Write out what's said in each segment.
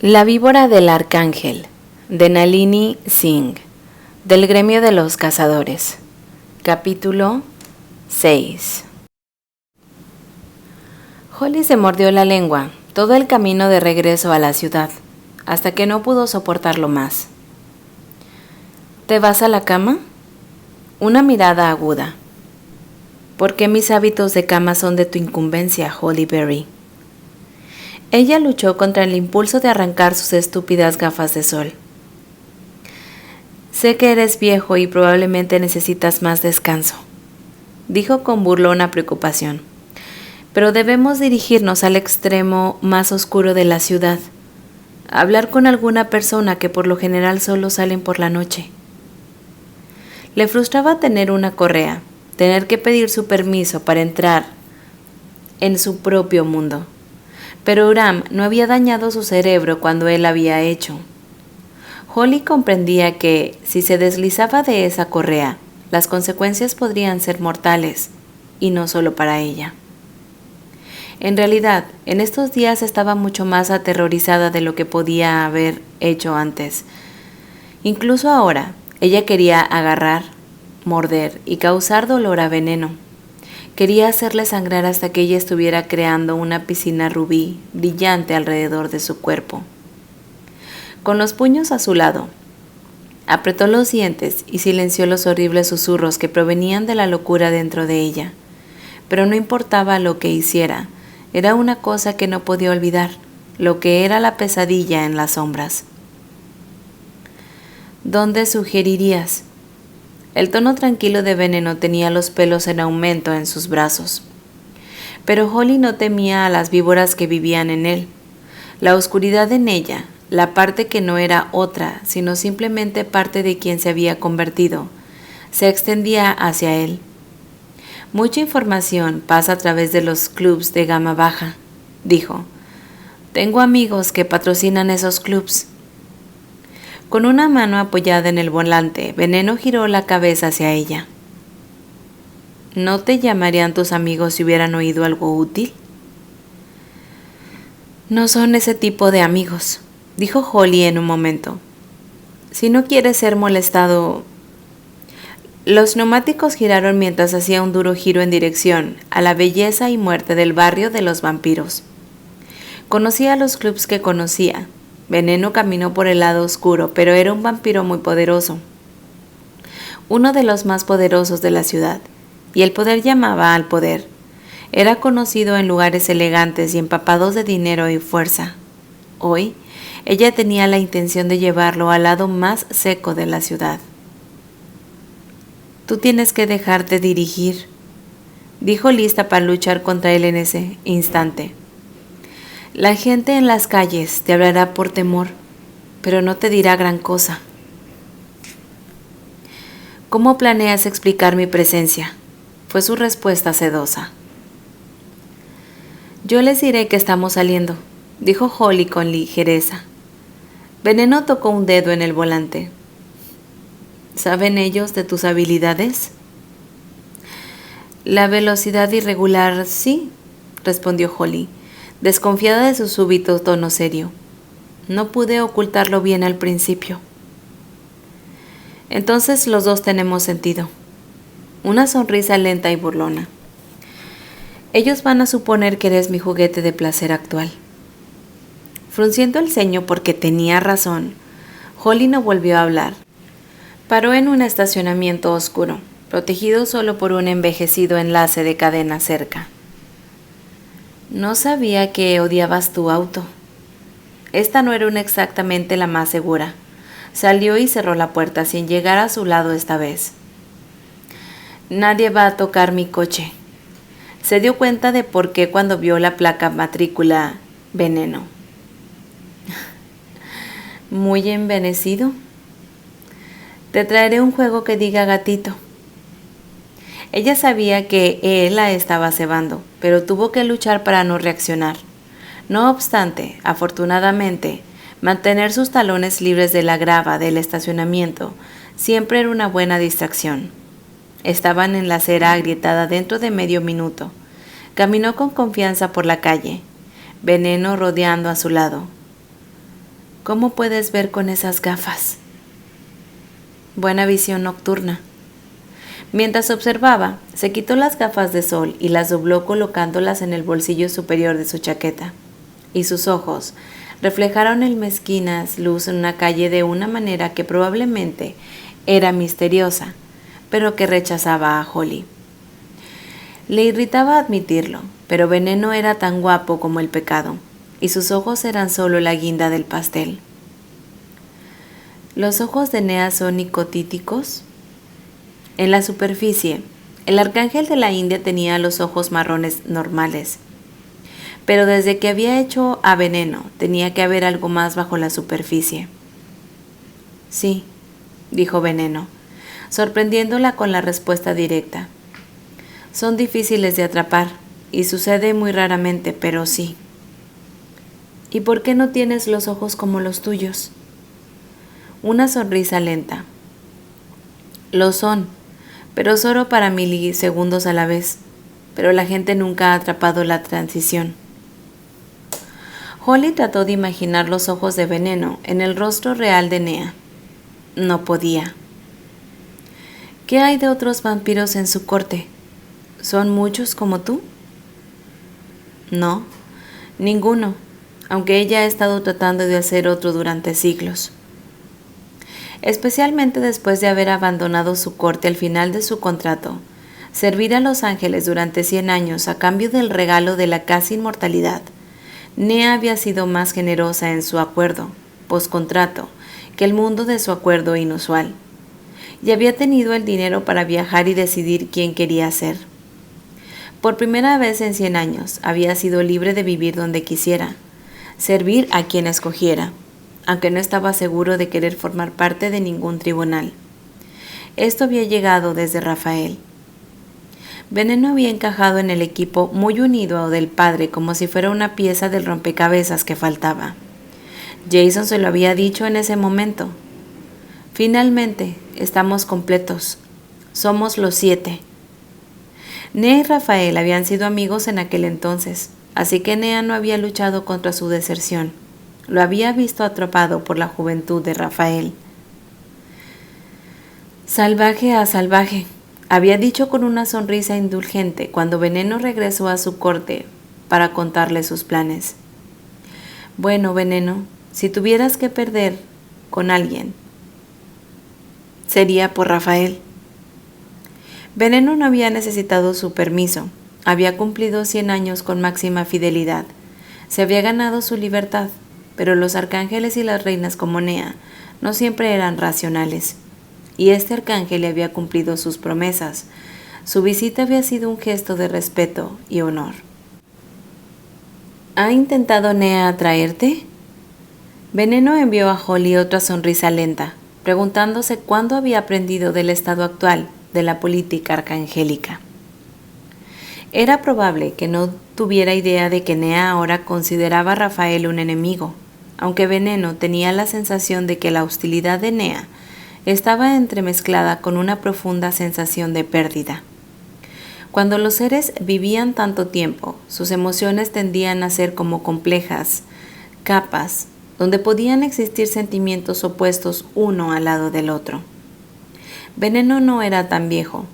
La víbora del arcángel, de Nalini Singh, del gremio de los cazadores. Capítulo 6. Holly se mordió la lengua todo el camino de regreso a la ciudad, hasta que no pudo soportarlo más. ¿Te vas a la cama? Una mirada aguda. ¿Por qué mis hábitos de cama son de tu incumbencia, Holly Berry? Ella luchó contra el impulso de arrancar sus estúpidas gafas de sol. Sé que eres viejo y probablemente necesitas más descanso, dijo con burlona preocupación, pero debemos dirigirnos al extremo más oscuro de la ciudad, hablar con alguna persona que por lo general solo salen por la noche. Le frustraba tener una correa, tener que pedir su permiso para entrar en su propio mundo. Pero Uram no había dañado su cerebro cuando él había hecho. Holly comprendía que, si se deslizaba de esa correa, las consecuencias podrían ser mortales, y no solo para ella. En realidad, en estos días estaba mucho más aterrorizada de lo que podía haber hecho antes. Incluso ahora, ella quería agarrar, morder y causar dolor a Veneno. Quería hacerle sangrar hasta que ella estuviera creando una piscina rubí brillante alrededor de su cuerpo. Con los puños a su lado, apretó los dientes y silenció los horribles susurros que provenían de la locura dentro de ella. Pero no importaba lo que hiciera, era una cosa que no podía olvidar, lo que era la pesadilla en las sombras. ¿Dónde sugerirías? El tono tranquilo de Veneno tenía los pelos en aumento en sus brazos. Pero Holly no temía a las víboras que vivían en él. La oscuridad en ella, la parte que no era otra, sino simplemente parte de quien se había convertido, se extendía hacia él. Mucha información pasa a través de los clubs de gama baja, dijo. Tengo amigos que patrocinan esos clubs. Con una mano apoyada en el volante, Veneno giró la cabeza hacia ella. ¿No te llamarían tus amigos si hubieran oído algo útil? No son ese tipo de amigos, dijo Holly en un momento. Si no quieres ser molestado... Los neumáticos giraron mientras hacía un duro giro en dirección a la belleza y muerte del barrio de los vampiros. Conocía los clubs que conocía. Veneno caminó por el lado oscuro, pero era un vampiro muy poderoso. Uno de los más poderosos de la ciudad, y el poder llamaba al poder. Era conocido en lugares elegantes y empapados de dinero y fuerza. Hoy, ella tenía la intención de llevarlo al lado más seco de la ciudad. Tú tienes que dejarte dirigir, dijo lista para luchar contra él en ese instante. La gente en las calles te hablará por temor, pero no te dirá gran cosa. ¿Cómo planeas explicar mi presencia? Fue su respuesta sedosa. Yo les diré que estamos saliendo, dijo Holly con ligereza. Veneno tocó un dedo en el volante. ¿Saben ellos de tus habilidades? La velocidad irregular, sí, respondió Holly, desconfiada de su súbito tono serio. No pude ocultarlo bien al principio. Entonces los dos tenemos sentido. Una sonrisa lenta y burlona. Ellos van a suponer que eres mi juguete de placer actual. Frunciendo el ceño porque tenía razón, Holly no volvió a hablar. Paró en un estacionamiento oscuro, protegido solo por un envejecido enlace de cadena cerca. No sabía que odiabas tu auto. Esta no era exactamente la más segura. Salió y cerró la puerta sin llegar a su lado esta vez. Nadie va a tocar mi coche. Se dio cuenta de por qué cuando vio la placa matrícula Veneno. Muy envenenecido. Te traeré un juego que diga gatito. Ella sabía que él la estaba cebando, pero tuvo que luchar para no reaccionar. No obstante, afortunadamente, mantener sus talones libres de la grava del estacionamiento siempre era una buena distracción. Estaban en la acera agrietada dentro de medio minuto. Caminó con confianza por la calle, Veneno rodeando a su lado. ¿Cómo puedes ver con esas gafas? Buena visión nocturna. Mientras observaba, se quitó las gafas de sol y las dobló colocándolas en el bolsillo superior de su chaqueta. Y sus ojos reflejaron el mezquinas luz en una calle de una manera que probablemente era misteriosa, pero que rechazaba a Holly. Le irritaba admitirlo, pero Veneno era tan guapo como el pecado, y sus ojos eran solo la guinda del pastel. ¿Los ojos de Nea son nicotíticos? En la superficie, el arcángel de la India tenía los ojos marrones normales, pero desde que había hecho a Veneno tenía que haber algo más bajo la superficie. Sí, dijo Veneno, sorprendiéndola con la respuesta directa. Son difíciles de atrapar y sucede muy raramente, pero sí. ¿Y por qué no tienes los ojos como los tuyos? Una sonrisa lenta. Lo son, pero solo para milisegundos a la vez, pero la gente nunca ha atrapado la transición. Holly trató de imaginar los ojos de Veneno en el rostro real de Nea. No podía. ¿Qué hay de otros vampiros en su corte? ¿Son muchos como tú? No, ninguno, aunque ella ha estado tratando de hacer otro durante siglos. Especialmente después de haber abandonado su corte al final de su contrato, servir a los ángeles durante 100 años a cambio del regalo de la casi inmortalidad. Nea había sido más generosa en su acuerdo, postcontrato, que el mundo de su acuerdo inusual, y había tenido el dinero para viajar y decidir quién quería ser. Por primera vez en 100 años había sido libre de vivir donde quisiera, servir a quien escogiera, aunque no estaba seguro de querer formar parte de ningún tribunal. Esto había llegado desde Rafael. Veneno había encajado en el equipo muy unido del padre como si fuera una pieza del rompecabezas que faltaba. Jason se lo había dicho en ese momento. Finalmente, estamos completos. Somos los 7. Nea y Rafael habían sido amigos en aquel entonces, así que Nea no había luchado contra su deserción. Lo había visto atrapado por la juventud de Rafael. Salvaje a salvaje, había dicho con una sonrisa indulgente cuando Veneno regresó a su corte para contarle sus planes. Bueno, Veneno, si tuvieras que perder con alguien, sería por Rafael. Veneno no había necesitado su permiso, había cumplido 100 años con máxima fidelidad, se había ganado su libertad, pero los arcángeles y las reinas como Nea no siempre eran racionales, y este arcángel le había cumplido sus promesas. Su visita había sido un gesto de respeto y honor. ¿Ha intentado Nea atraerte? Veneno envió a Holly otra sonrisa lenta, preguntándose cuándo había aprendido del estado actual de la política arcangélica. Era probable que no tuviera idea de que Nea ahora consideraba a Rafael un enemigo, aunque Veneno tenía la sensación de que la hostilidad de Nea estaba entremezclada con una profunda sensación de pérdida. Cuando los seres vivían tanto tiempo, sus emociones tendían a ser como complejas capas, donde podían existir sentimientos opuestos uno al lado del otro. Veneno no era tan viejo,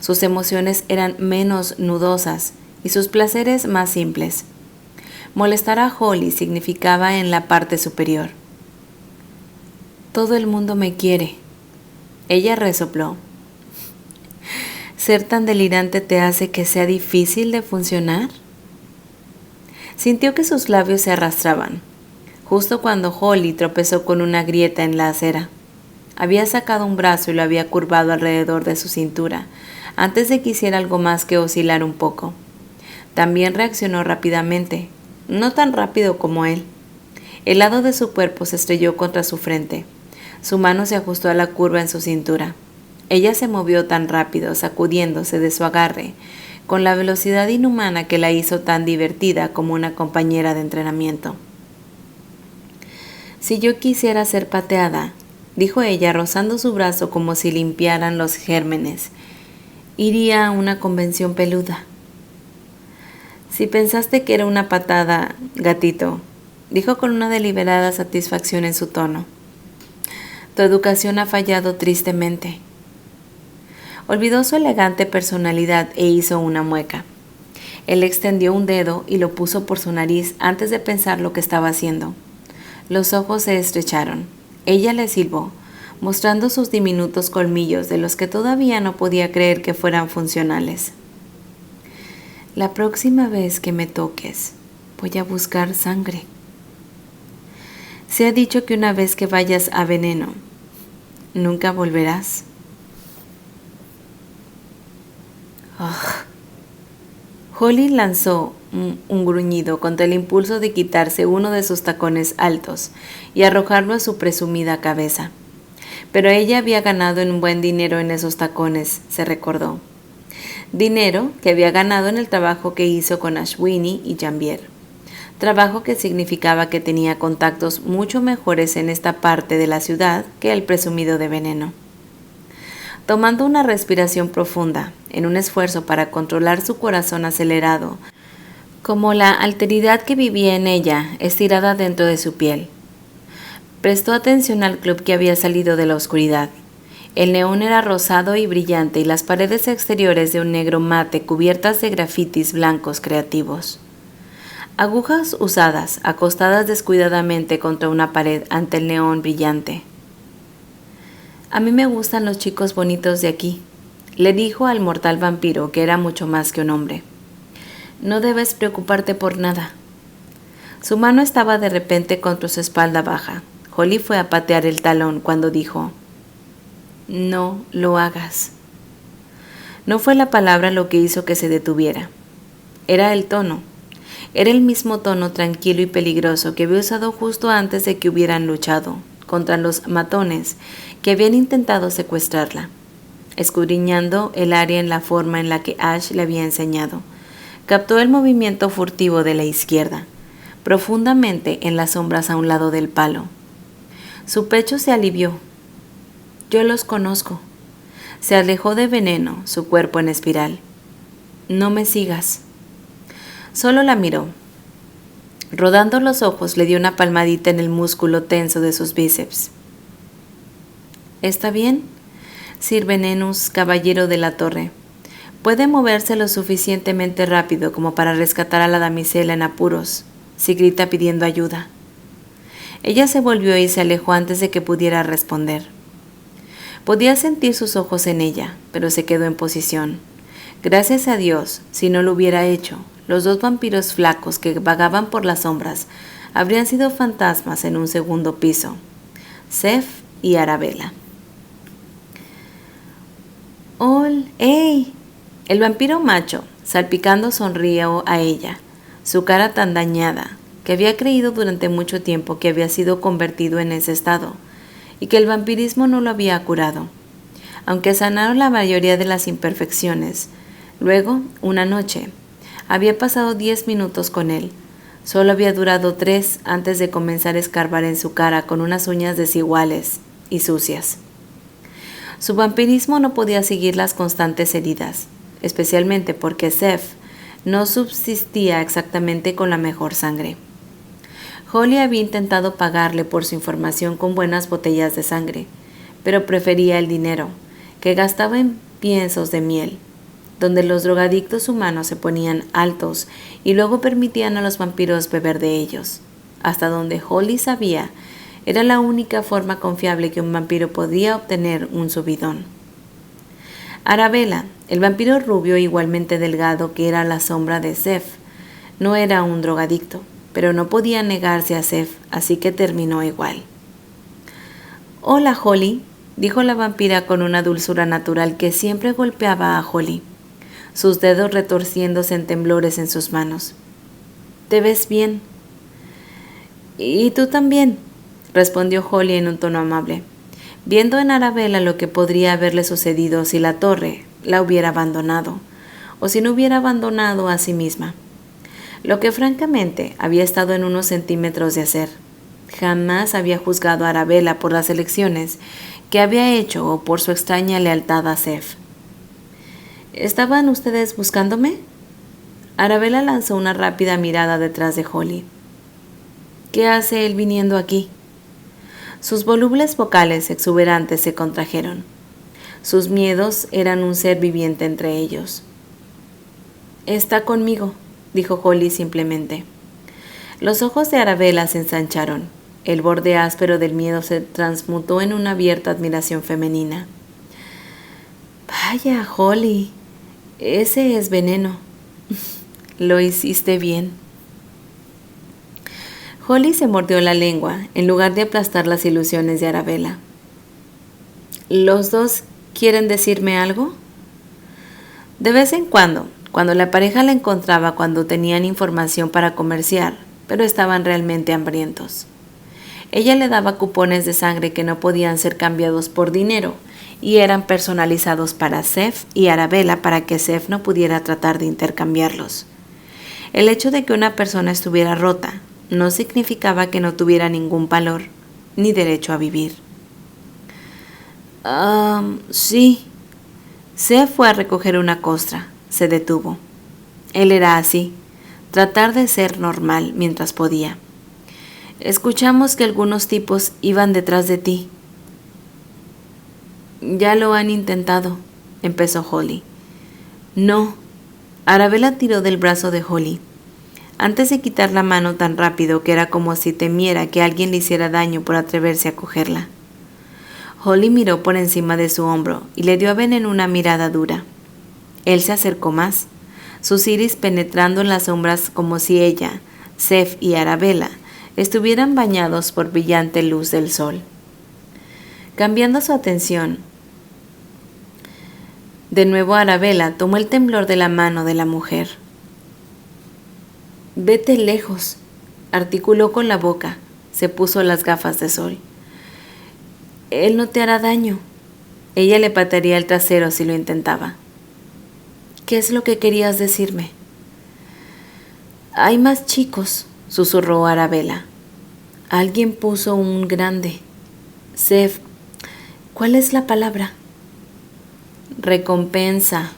sus emociones eran menos nudosas y sus placeres más simples. Molestar a Holly significaba en la parte superior. Todo el mundo me quiere. Ella resopló. ¿Ser tan delirante te hace que sea difícil de funcionar? Sintió que sus labios se arrastraban, justo cuando Holly tropezó con una grieta en la acera. Había sacado un brazo y lo había curvado alrededor de su cintura, antes de que hiciera algo más que oscilar un poco. También reaccionó rápidamente, no tan rápido como él. El lado de su cuerpo se estrelló contra su frente. Su mano se ajustó a la curva en su cintura. Ella se movió tan rápido, sacudiéndose de su agarre, con la velocidad inhumana que la hizo tan divertida como una compañera de entrenamiento. Si yo quisiera ser pateada, dijo ella rozando su brazo como si limpiaran los gérmenes, iría a una convención peluda. Si pensaste que era una patada, gatito, dijo con una deliberada satisfacción en su tono. Tu educación ha fallado tristemente. Olvidó su elegante personalidad e hizo una mueca. Él extendió un dedo y lo puso por su nariz antes de pensar lo que estaba haciendo. Los ojos se estrecharon. Ella le silbó, mostrando sus diminutos colmillos de los que todavía no podía creer que fueran funcionales. La próxima vez que me toques, voy a buscar sangre. Se ha dicho que una vez que vayas a Veneno, nunca volverás. Holly lanzó un gruñido contra el impulso de quitarse uno de sus tacones altos y arrojarlo a su presumida cabeza. Pero ella había ganado un buen dinero en esos tacones, se recordó. Dinero que había ganado en el trabajo que hizo con Ashwini y Jambier. Trabajo que significaba que tenía contactos mucho mejores en esta parte de la ciudad que el presumido de Veneno. Tomando una respiración profunda, en un esfuerzo para controlar su corazón acelerado, como la alteridad que vivía en ella estirada dentro de su piel. Prestó atención al club que había salido de la oscuridad. El neón era rosado y brillante y las paredes exteriores de un negro mate cubiertas de grafitis blancos creativos. Agujas usadas, acostadas descuidadamente contra una pared ante el neón brillante. A mí me gustan los chicos bonitos de aquí, le dijo al mortal vampiro que era mucho más que un hombre. No debes preocuparte por nada. Su mano estaba de repente contra su espalda baja. Holly fue a patear el talón cuando dijo, no lo hagas. No fue la palabra lo que hizo que se detuviera. Era el tono. Era el mismo tono tranquilo y peligroso que había usado justo antes de que hubieran luchado contra los matones que habían intentado secuestrarla, escudriñando el área en la forma en la que Ash le había enseñado. Captó el movimiento furtivo de la izquierda, profundamente en las sombras a un lado del palo. Su pecho se alivió. Yo los conozco. Se alejó de Veneno, su cuerpo en espiral. No me sigas. Solo la miró. Rodando los ojos, le dio una palmadita en el músculo tenso de sus bíceps. ¿Está bien? Sir Venenus, caballero de la torre. Puede moverse lo suficientemente rápido como para rescatar a la damisela en apuros, si grita pidiendo ayuda. Ella se volvió y se alejó antes de que pudiera responder. Podía sentir sus ojos en ella, pero se quedó en posición. Gracias a Dios, si no lo hubiera hecho, los dos vampiros flacos que vagaban por las sombras habrían sido fantasmas en un segundo piso, Seth y Arabella. ¡Ey! El vampiro macho, salpicando, sonrió a ella, su cara tan dañada, que había creído durante mucho tiempo que había sido convertido en ese estado, y que el vampirismo no lo había curado. Aunque sanaron la mayoría de las imperfecciones, luego, una noche, había pasado 10 minutos con él. Solo había durado 3 antes de comenzar a escarbar en su cara con unas uñas desiguales y sucias. Su vampirismo no podía seguir las constantes heridas, especialmente porque Seth no subsistía exactamente con la mejor sangre. Holly había intentado pagarle por su información con buenas botellas de sangre, pero prefería el dinero, que gastaba en piensos de miel, donde los drogadictos humanos se ponían altos y luego permitían a los vampiros beber de ellos. Hasta donde Holly sabía, era la única forma confiable que un vampiro podía obtener un subidón. Arabella, el vampiro rubio igualmente delgado que era la sombra de Seth, no era un drogadicto, pero no podía negarse a Seth, así que terminó igual. «Hola, Holly», dijo la vampira con una dulzura natural que siempre golpeaba a Holly, sus dedos retorciéndose en temblores en sus manos. «¿Te ves bien?» «Y tú también», respondió Holly en un tono amable, viendo en Arabella lo que podría haberle sucedido si la torre la hubiera abandonado, o si no hubiera abandonado a sí misma. Lo que francamente había estado en unos centímetros de hacer. Jamás había juzgado a Arabella por las elecciones que había hecho o por su extraña lealtad a Seth. ¿Estaban ustedes buscándome? Arabella lanzó una rápida mirada detrás de Holly. ¿Qué hace él viniendo aquí? Sus volubles vocales exuberantes se contrajeron. Sus miedos eran un ser viviente entre ellos. Está conmigo, dijo Holly simplemente. Los ojos de Arabella se ensancharon. El borde áspero del miedo se transmutó en una abierta admiración femenina. Vaya, Holly, ese es veneno. Lo hiciste bien. Holly se mordió la lengua en lugar de aplastar las ilusiones de Arabella. ¿Los dos quieren decirme algo? De vez en cuando la pareja la encontraba cuando tenían información para comerciar, pero estaban realmente hambrientos. Ella le daba cupones de sangre que no podían ser cambiados por dinero y eran personalizados para Seth y Arabella para que Seth no pudiera tratar de intercambiarlos. El hecho de que una persona estuviera rota no significaba que no tuviera ningún valor ni derecho a vivir. Sí. Seth fue a recoger una costra. Se detuvo. Él era así, tratar de ser normal mientras podía. Escuchamos que algunos tipos iban detrás de ti. Ya lo han intentado, empezó Holly. No. Arabella tiró del brazo de Holly. Antes de quitar la mano tan rápido que era como si temiera que alguien le hiciera daño por atreverse a cogerla. Holly miró por encima de su hombro y le dio a Ben una mirada dura. Él se acercó más, sus iris penetrando en las sombras como si ella, Seth y Arabella estuvieran bañados por brillante luz del sol. Cambiando su atención, de nuevo Arabella tomó el temblor de la mano de la mujer. Vete lejos, articuló con la boca. Se puso las gafas de sol. Él no te hará daño. Ella le patearía el trasero si lo intentaba. ¿Qué es lo que querías decirme? Hay más chicos, susurró Arabella. Alguien puso un grande. Seth, ¿cuál es la palabra? Recompensa.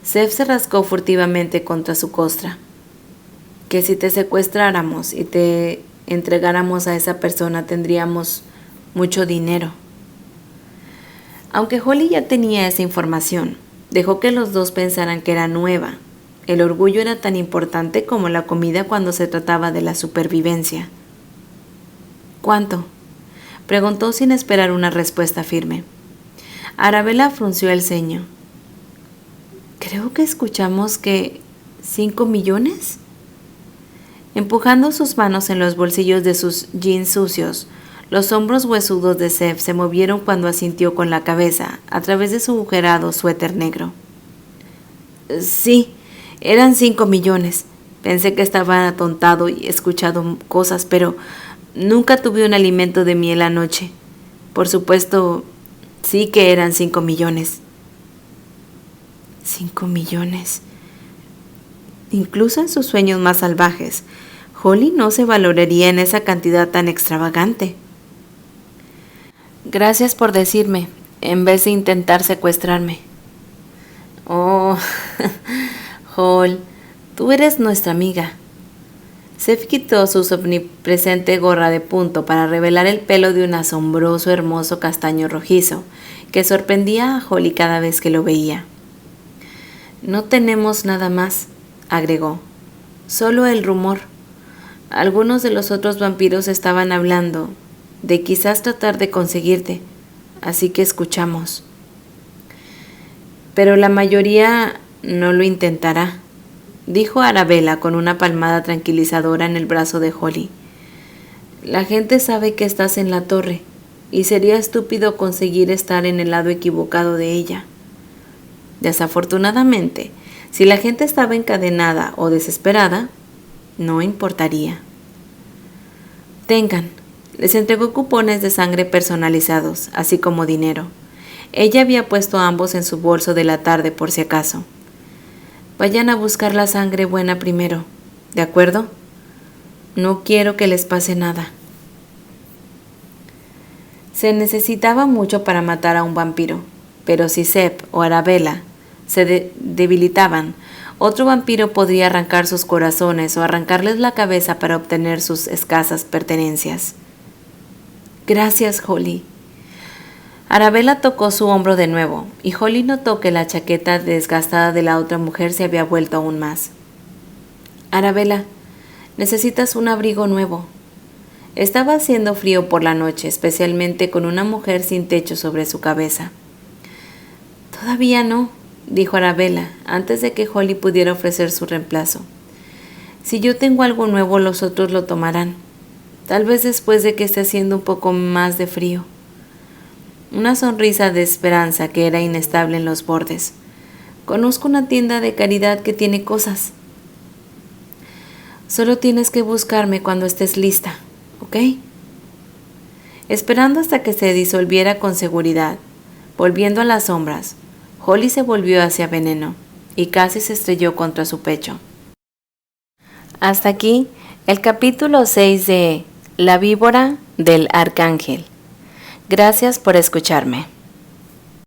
Seth se rascó furtivamente contra su costra. Que si te secuestráramos y te entregáramos a esa persona tendríamos mucho dinero. Aunque Holly ya tenía esa información, dejó que los dos pensaran que era nueva. El orgullo era tan importante como la comida cuando se trataba de la supervivencia. ¿Cuánto? Preguntó sin esperar una respuesta firme. Arabella frunció el ceño. Creo que escuchamos que 5 millones. Empujando sus manos en los bolsillos de sus jeans sucios, los hombros huesudos de Seth se movieron cuando asintió con la cabeza a través de su agujerado suéter negro. Sí, eran 5 millones. Pensé que estaba atontado y escuchado cosas, pero nunca tuve un alimento de miel anoche. Por supuesto, sí que eran 5 millones. 5 millones. Incluso en sus sueños más salvajes, Holly no se valoraría en esa cantidad tan extravagante. Gracias por decirme, en vez de intentar secuestrarme. Oh, Hall, tú eres nuestra amiga. Seth quitó su omnipresente gorra de punto para revelar el pelo de un asombroso hermoso castaño rojizo que sorprendía a Holly cada vez que lo veía. No tenemos nada más, agregó. Solo el rumor. Algunos de los otros vampiros estaban hablando de quizás tratar de conseguirte, así que escuchamos. Pero la mayoría no lo intentará, dijo Arabella con una palmada tranquilizadora en el brazo de Holly. La gente sabe que estás en la torre y sería estúpido conseguir estar en el lado equivocado de ella. Desafortunadamente, si la gente estaba encadenada o desesperada, no importaría. Tengan, les entregó cupones de sangre personalizados, así como dinero. Ella había puesto ambos en su bolso de la tarde por si acaso. Vayan a buscar la sangre buena primero, ¿de acuerdo? No quiero que les pase nada. Se necesitaba mucho para matar a un vampiro, pero si Seth o Arabella se debilitaban Otro vampiro podría arrancar sus corazones o arrancarles la cabeza para obtener sus escasas pertenencias. Gracias, Holly. Arabella tocó su hombro de nuevo, y Holly notó que la chaqueta desgastada de la otra mujer se había vuelto aún más. Arabella, necesitas un abrigo nuevo. Estaba haciendo frío por la noche, especialmente con una mujer sin techo sobre su cabeza. Todavía no, dijo Arabella, antes de que Holly pudiera ofrecer su reemplazo. Si yo tengo algo nuevo, los otros lo tomarán. Tal vez después de que esté haciendo un poco más de frío. Una sonrisa de esperanza que era inestable en los bordes. Conozco una tienda de caridad que tiene cosas. Solo tienes que buscarme cuando estés lista, ¿ok? Esperando hasta que se disolviera con seguridad, volviendo a las sombras, Holly se volvió hacia Veneno y casi se estrelló contra su pecho. Hasta aquí el capítulo 6 de La víbora del arcángel. Gracias por escucharme.